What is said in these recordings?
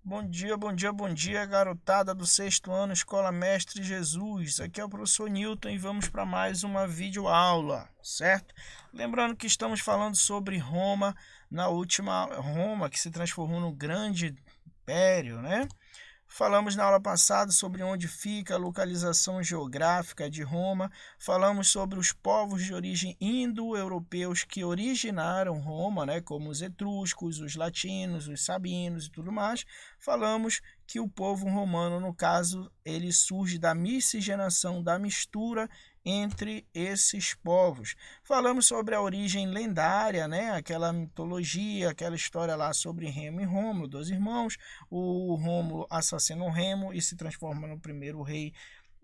Bom dia, bom dia, bom dia, garotada do sexto ano, Escola Mestre Jesus. Aqui é o professor Newton e vamos para mais uma videoaula, certo? Lembrando que estamos falando sobre Roma, na última Roma, que se transformou no grande império, né? Falamos na aula passada sobre onde fica a localização geográfica de Roma, falamos sobre os povos de origem indo-europeus que originaram Roma, né, como os etruscos, os latinos, os sabinos e tudo mais. Falamos que o povo romano, no caso, ele surge da miscigenação, da mistura entre esses povos. Falamos sobre a origem lendária, né? Aquela mitologia, aquela história lá sobre Remo e Rômulo, dois irmãos. O Rômulo assassina o Remo e se transforma no primeiro rei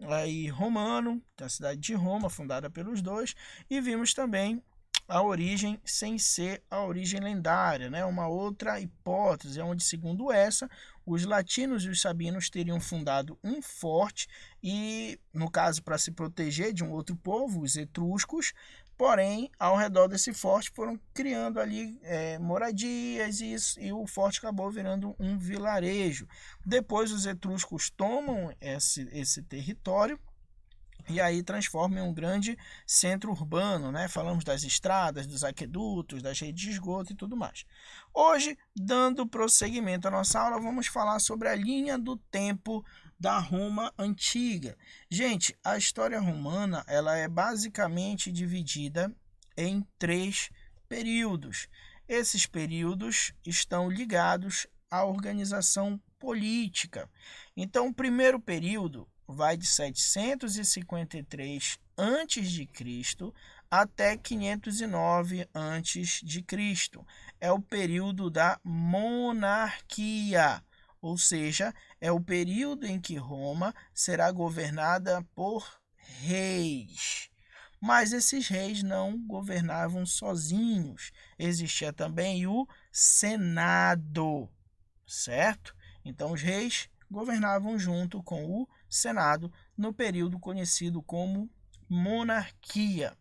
aí, romano, da cidade de Roma, fundada pelos dois. E vimos também a origem sem ser a origem lendária, né? Uma outra hipótese, onde, segundo essa, os latinos e os sabinos teriam fundado um forte e, no caso, para se proteger de um outro povo, os etruscos, porém, ao redor desse forte foram criando ali moradias e o forte acabou virando um vilarejo. Depois os etruscos tomam esse território e aí transforma em um grande centro urbano, né? Falamos das estradas, dos aquedutos, das redes de esgoto e tudo mais. Hoje, dando prosseguimento à nossa aula, vamos falar sobre a linha do tempo da Roma antiga. Gente, a história romana, ela é basicamente dividida em três períodos. Esses períodos estão ligados à organização política. Então, o primeiro período vai de 753 a.C. até 509 a.C. É o período da monarquia, ou seja, é o período em que Roma será governada por reis. Mas esses reis não governavam sozinhos. Existia também o Senado, certo? Então os reis governavam junto com o Senado no período conhecido como monarquia.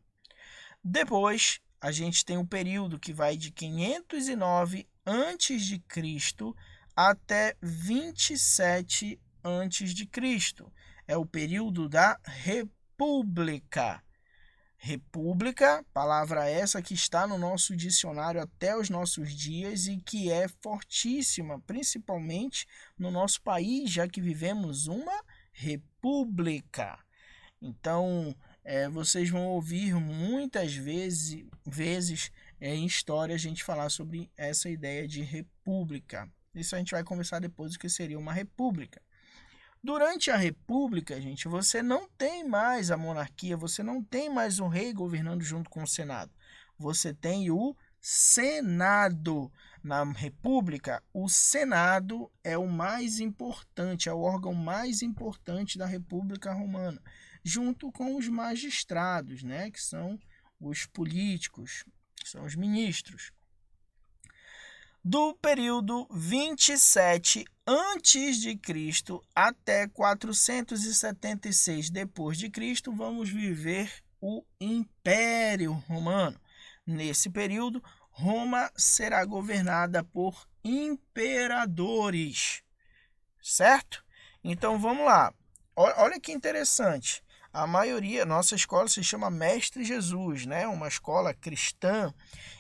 Depois, a gente tem o período que vai de 509 a.C. até 27 a.C. É o período da República. República, palavra essa que está no nosso dicionário até os nossos dias e que é fortíssima, principalmente no nosso país, já que vivemos uma república. Então, vocês vão ouvir muitas vezes em história a gente falar sobre essa ideia de república. Isso a gente vai conversar depois, o que seria uma república. Durante a República, gente, você não tem mais a monarquia, você não tem mais o rei governando junto com o Senado. Você tem o Senado. Na República, o Senado é o mais importante, é o órgão mais importante da República Romana, junto com os magistrados, né, que são os políticos, que são os ministros. Do período 27 a.C. até 476 depois de Cristo, vamos viver o Império Romano. Nesse período, Roma será governada por imperadores, certo? Então vamos lá. Olha que interessante. A maioria, nossa escola se chama Mestre Jesus, né? Uma escola cristã.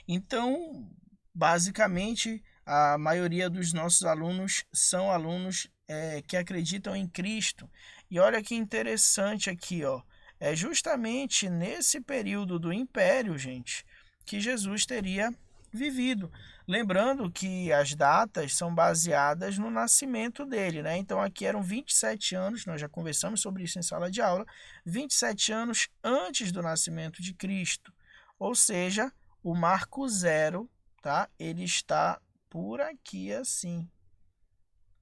Então, basicamente, a maioria dos nossos alunos são alunos que acreditam em Cristo. E olha que interessante aqui, ó. É justamente nesse período do Império, gente, que Jesus teria vivido. Lembrando que as datas são baseadas no nascimento dele, né? Então aqui eram 27 anos, nós já conversamos sobre isso em sala de aula, 27 anos antes do nascimento de Cristo. Ou seja, o marco zero, tá? Ele está por aqui assim,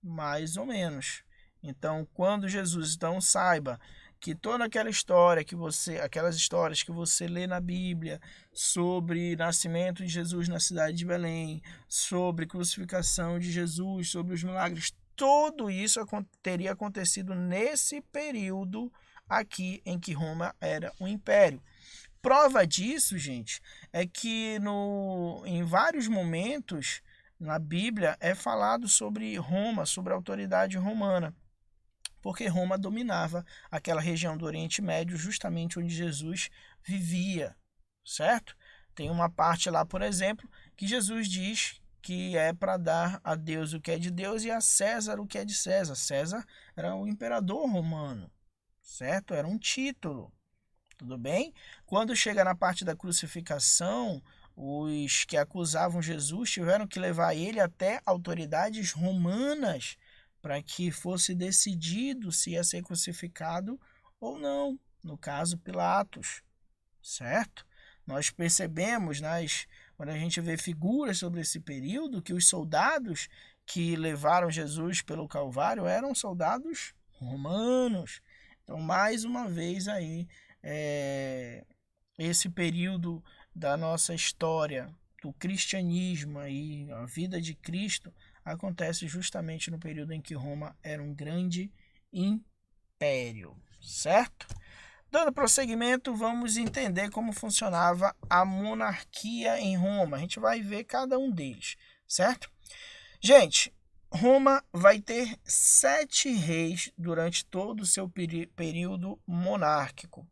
mais ou menos. Então, quando Jesus, então saiba que toda aquela história que aquelas histórias que você lê na Bíblia sobre nascimento de Jesus na cidade de Belém, sobre crucificação de Jesus, sobre os milagres, tudo isso teria acontecido nesse período aqui em que Roma era um império. Prova disso, gente, é que em vários momentos na Bíblia é falado sobre Roma, sobre a autoridade romana, porque Roma dominava aquela região do Oriente Médio, justamente onde Jesus vivia, certo? Tem uma parte lá, por exemplo, que Jesus diz que é para dar a Deus o que é de Deus e a César o que é de César. César era o imperador romano, certo? Era um título, tudo bem? Quando chega na parte da crucificação, os que acusavam Jesus tiveram que levar ele até autoridades romanas para que fosse decidido se ia ser crucificado ou não, no caso Pilatos, certo? Nós percebemos, quando a gente vê figuras sobre esse período, que os soldados que levaram Jesus pelo Calvário eram soldados romanos. Então, mais uma vez aí, esse período da nossa história, do cristianismo e a vida de Cristo, acontece justamente no período em que Roma era um grande império, certo? Dando prosseguimento, vamos entender como funcionava a monarquia em Roma. A gente vai ver cada um deles, certo? Gente, Roma vai ter 7 reis durante todo o seu período monárquico.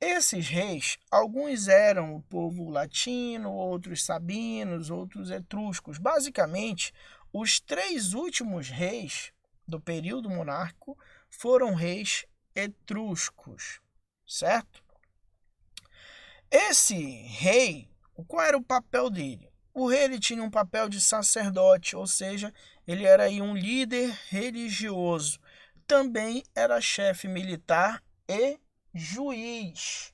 Esses reis, alguns eram o povo latino, outros sabinos, outros etruscos. Basicamente, os 3 últimos reis do período monárquico foram reis etruscos, certo? Esse rei, qual era o papel dele? O rei ele tinha um papel de sacerdote, ou seja, ele era aí um líder religioso. Também era chefe militar e juiz.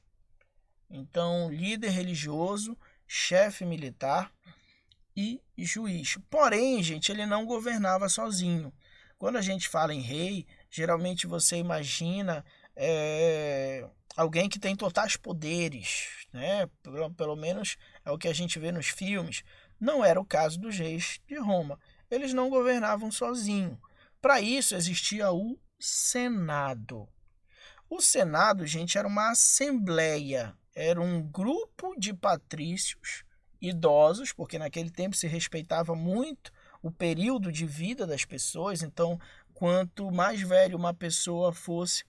Então, líder religioso, chefe militar e juiz. Porém, gente, ele não governava sozinho. Quando a gente fala em rei, geralmente você imagina alguém que tem totais poderes, né? Pelo menos é o que a gente vê nos filmes. Não era o caso dos reis de Roma. Eles não governavam sozinhos. Para isso existia o Senado. O Senado, gente, era uma assembleia, era um grupo de patrícios idosos, porque naquele tempo se respeitava muito o período de vida das pessoas, então quanto mais velho uma pessoa fosse,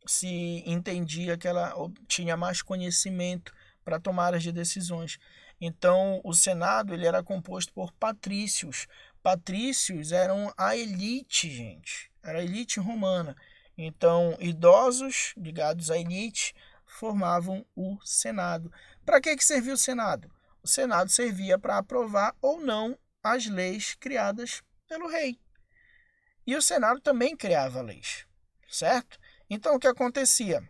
se entendia que ela tinha mais conhecimento para tomar as decisões. Então, o Senado ele era composto por patrícios. Patrícios eram a elite, gente. Era a elite romana. Então, idosos ligados à elite formavam o Senado. Para que servia o Senado? O Senado servia para aprovar ou não as leis criadas pelo rei. E o Senado também criava leis, certo? Então, o que acontecia?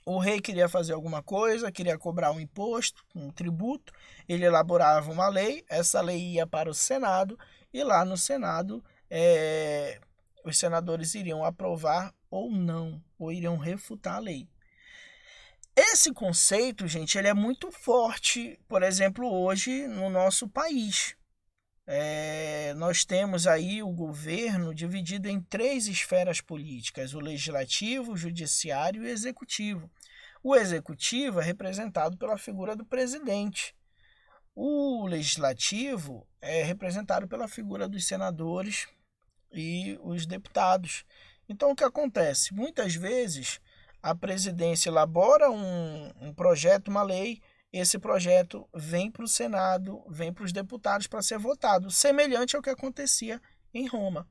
O rei queria fazer alguma coisa, queria cobrar um imposto, um tributo, ele elaborava uma lei, essa lei ia para o Senado, e lá no Senado os senadores iriam aprovar ou não, ou iriam refutar a lei. Esse conceito, gente, ele é muito forte, por exemplo, hoje no nosso país. Nós temos aí o governo dividido em 3 esferas políticas, o legislativo, o judiciário e o executivo. O executivo é representado pela figura do presidente. O legislativo é representado pela figura dos senadores e os deputados. Então, o que acontece? Muitas vezes, a presidência elabora um projeto, uma lei, esse projeto vem para o Senado, vem para os deputados para ser votado, semelhante ao que acontecia em Roma.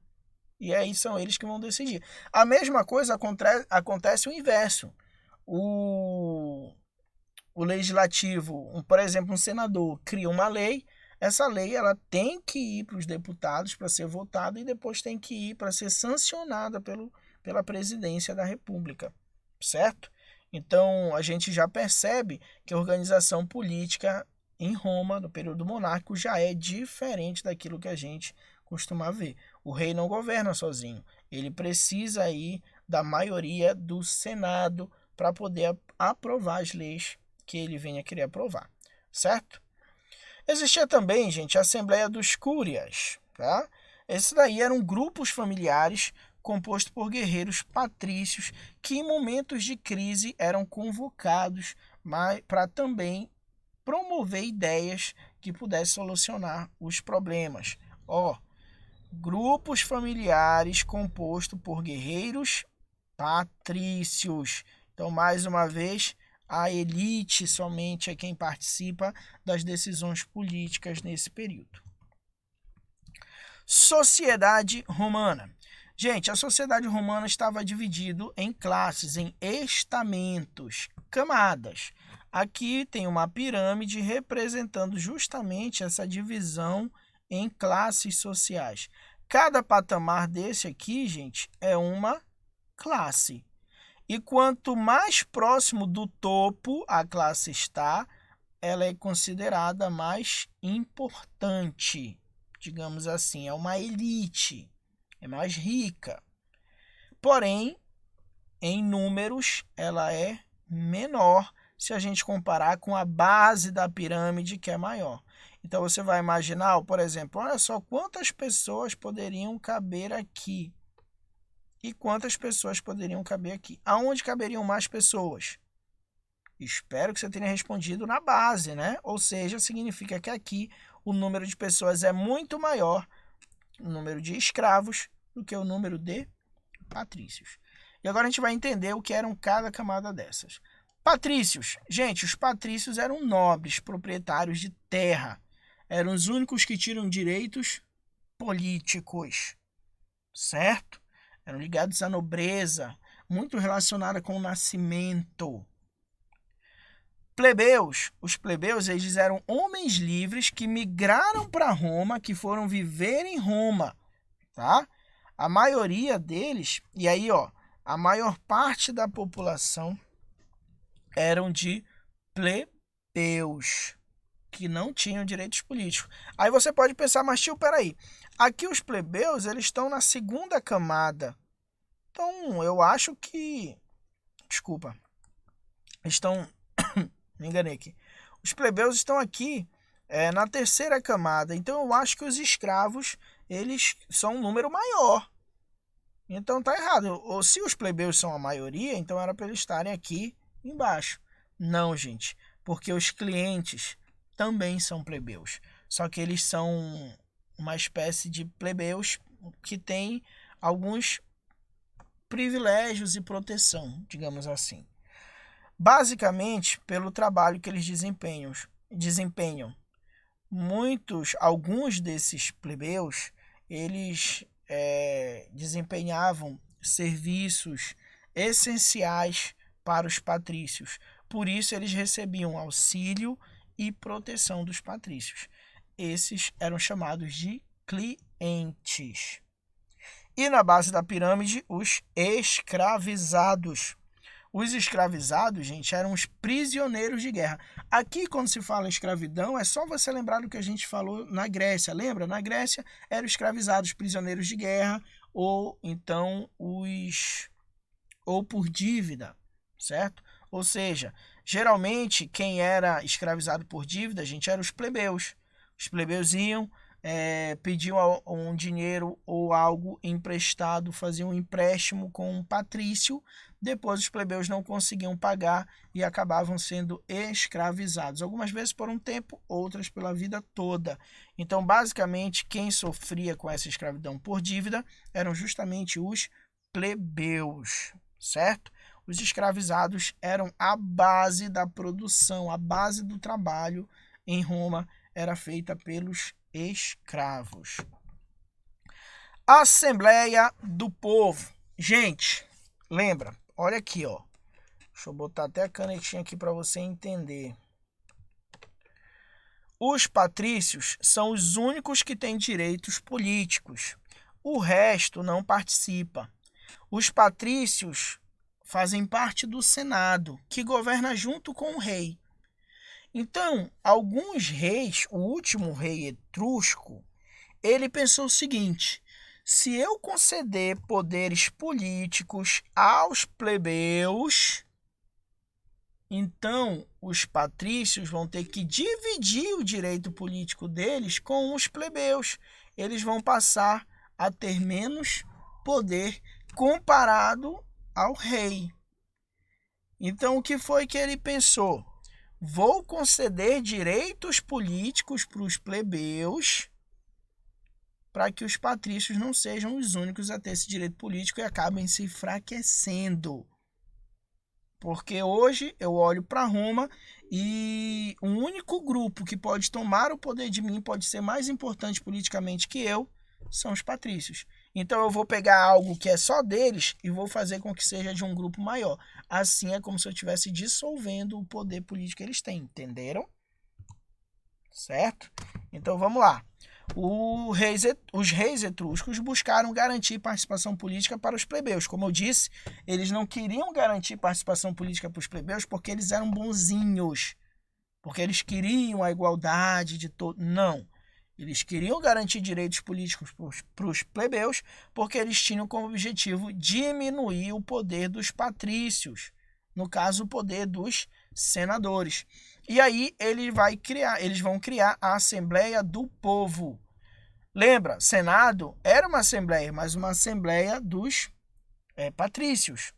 E aí são eles que vão decidir. A mesma coisa acontece o inverso. O legislativo, por exemplo, um senador cria uma lei, essa lei ela tem que ir para os deputados para ser votada e depois tem que ir para ser sancionada pela presidência da República, certo? Então, a gente já percebe que a organização política em Roma, no período monárquico, já é diferente daquilo que a gente costuma ver. O rei não governa sozinho. Ele precisa aí da maioria do Senado para poder aprovar as leis que ele venha querer aprovar, certo? Existia também, gente, a Assembleia dos Cúrias, tá? Esses daí eram grupos familiares composto por guerreiros patrícios que em momentos de crise eram convocados para também promover ideias que pudessem solucionar os problemas. Ó, grupos familiares composto por guerreiros patrícios. Então, mais uma vez, a elite somente é quem participa das decisões políticas nesse período. Sociedade romana. Gente, a sociedade romana estava dividida em classes, em estamentos, camadas. Aqui tem uma pirâmide representando justamente essa divisão em classes sociais. Cada patamar desse aqui, gente, é uma classe. E quanto mais próximo do topo a classe está, ela é considerada mais importante. Digamos assim, é uma elite, é mais rica. Porém, em números, ela é menor se a gente comparar com a base da pirâmide, que é maior. Então, você vai imaginar, por exemplo, olha só quantas pessoas poderiam caber aqui. E quantas pessoas poderiam caber aqui? Aonde caberiam mais pessoas? Espero que você tenha respondido na base, né? Ou seja, significa que aqui o número de pessoas é muito maior, o número de escravos, do que o número de patrícios. E agora a gente vai entender o que eram cada camada dessas. Patrícios. Gente, os patrícios eram nobres, proprietários de terra. Eram os únicos que tinham direitos políticos, certo? Eram ligados à nobreza, muito relacionada com o nascimento. Plebeus. Os plebeus, eles eram homens livres que migraram para Roma, que foram viver em Roma, tá? A maioria deles, e aí, ó, a maior parte da população eram de plebeus, que não tinham direitos políticos. Aí você pode pensar, mas tio, peraí, aqui os plebeus, eles estão na segunda camada. Então, eu acho que... Desculpa. Estão... Me enganei aqui. Os plebeus estão aqui na terceira camada. Então, eu acho que os escravos, eles são um número maior. Então, tá errado. Ou se os plebeus são a maioria, então era para eles estarem aqui embaixo. Não, gente. Porque os clientes também são plebeus. Só que eles são uma espécie de plebeus que tem alguns privilégios e proteção, digamos assim. Basicamente, pelo trabalho que eles desempenham. Alguns desses plebeus, eles desempenhavam serviços essenciais para os patrícios. Por isso, eles recebiam auxílio e proteção dos patrícios. Esses eram chamados de clientes. E na base da pirâmide, os escravizados. Os escravizados, gente, eram os prisioneiros de guerra. Aqui, quando se fala escravidão, é só você lembrar do que a gente falou na Grécia. Lembra? Na Grécia, eram escravizados prisioneiros de guerra ou então ou por dívida, certo? Ou seja, geralmente, quem era escravizado por dívida, gente, eram os plebeus. Os plebeus iam... pediam um dinheiro ou algo emprestado, faziam um empréstimo com um patrício, depois os plebeus não conseguiam pagar e acabavam sendo escravizados, algumas vezes por um tempo, outras pela vida toda. Então, basicamente, quem sofria com essa escravidão por dívida eram justamente os plebeus, certo? Os escravizados eram a base da produção, a base do trabalho em Roma era feita pelos escravos. Assembleia do Povo. Gente, lembra? Olha aqui, ó. Deixa eu botar até a canetinha aqui para você entender. Os patrícios são os únicos que têm direitos políticos. O resto não participa. Os patrícios fazem parte do Senado, que governa junto com o rei. Então, alguns reis, o último rei etrusco, ele pensou o seguinte: se eu conceder poderes políticos aos plebeus, então os patrícios vão ter que dividir o direito político deles com os plebeus. Eles vão passar a ter menos poder comparado ao rei. Então, o que foi que ele pensou? Vou conceder direitos políticos para os plebeus para que os patrícios não sejam os únicos a ter esse direito político e acabem se enfraquecendo. Porque hoje eu olho para Roma e o único grupo que pode tomar o poder de mim, pode ser mais importante politicamente que eu, são os patrícios. Então eu vou pegar algo que é só deles e vou fazer com que seja de um grupo maior. Assim é como se eu estivesse dissolvendo o poder político que eles têm, entenderam? Certo? Então vamos lá. Os reis etruscos buscaram garantir participação política para os plebeus. Como eu disse, eles não queriam garantir participação política para os plebeus porque eles eram bonzinhos, porque eles queriam a igualdade de todos. Não. Eles queriam garantir direitos políticos para os plebeus porque eles tinham como objetivo diminuir o poder dos patrícios, no caso, o poder dos senadores. E aí eles vão criar a Assembleia do Povo. Lembra, Senado era uma assembleia, mas uma assembleia dos patrícios.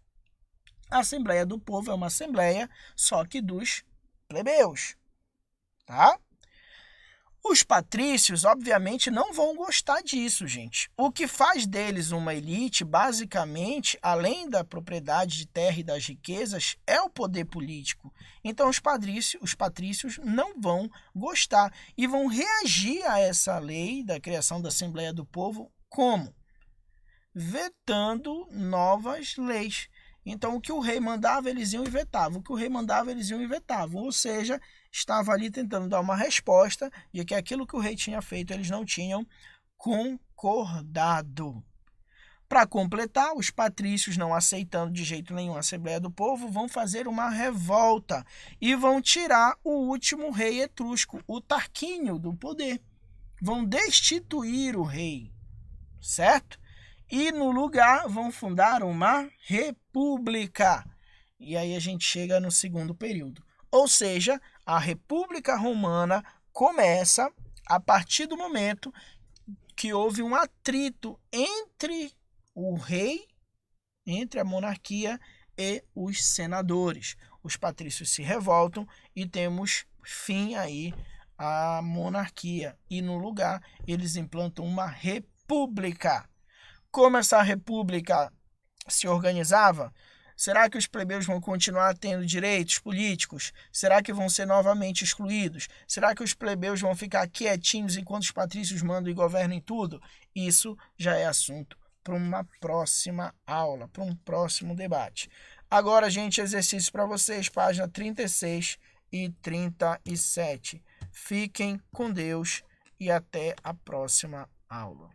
A Assembleia do Povo é uma assembleia só que dos plebeus, tá? Os patrícios, obviamente, não vão gostar disso, gente. O que faz deles uma elite, basicamente, além da propriedade de terra e das riquezas, é o poder político. Então, os patrícios não vão gostar e vão reagir a essa lei da criação da Assembleia do Povo como? Vetando novas leis. Então, o que o rei mandava, eles iam e vetavam. O que o rei mandava, eles iam e vetavam. Ou seja, estava ali tentando dar uma resposta de que aquilo que o rei tinha feito, eles não tinham concordado. Para completar, os patrícios, não aceitando de jeito nenhum a Assembleia do Povo, vão fazer uma revolta e vão tirar o último rei etrusco, o Tarquínio, do poder. Vão destituir o rei, certo? E no lugar vão fundar uma república. E aí a gente chega no segundo período. Ou seja, a República Romana começa a partir do momento que houve um atrito entre o rei, entre a monarquia e os senadores. Os patrícios se revoltam e temos fim aí à monarquia. E no lugar eles implantam uma república. Como essa república se organizava? Será que os plebeus vão continuar tendo direitos políticos? Será que vão ser novamente excluídos? Será que os plebeus vão ficar quietinhos enquanto os patrícios mandam e governam tudo? Isso já é assunto para uma próxima aula, para um próximo debate. Agora, gente, exercício para vocês, página 36 e 37. Fiquem com Deus e até a próxima aula.